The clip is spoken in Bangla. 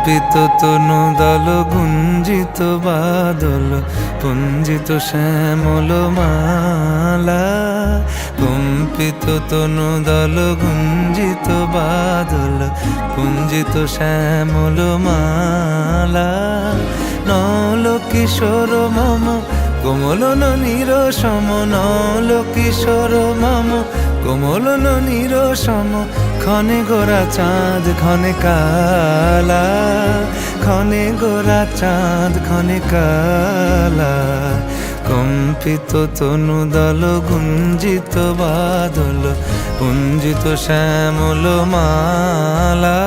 কম্পিত তনু দল গুঞ্জিত বাদল পুঞ্জিত শ্যামল মালা। কম্পিত তনু দল গুঞ্জিত বাদল পুঞ্জিত শ্যামল মালা। নল কিশোর মম কোমলন নিরসম, নল কিশোর মম কোমলন নিরসম। ক্ষণে গোরা চাঁদ ক্ষণে কালা, ক্ষণে গোরা চাঁদ ক্ষণে কালা। কম্পিত তনু দল গুঞ্জিত বাদল পুঞ্জিত শ্যামল মালা।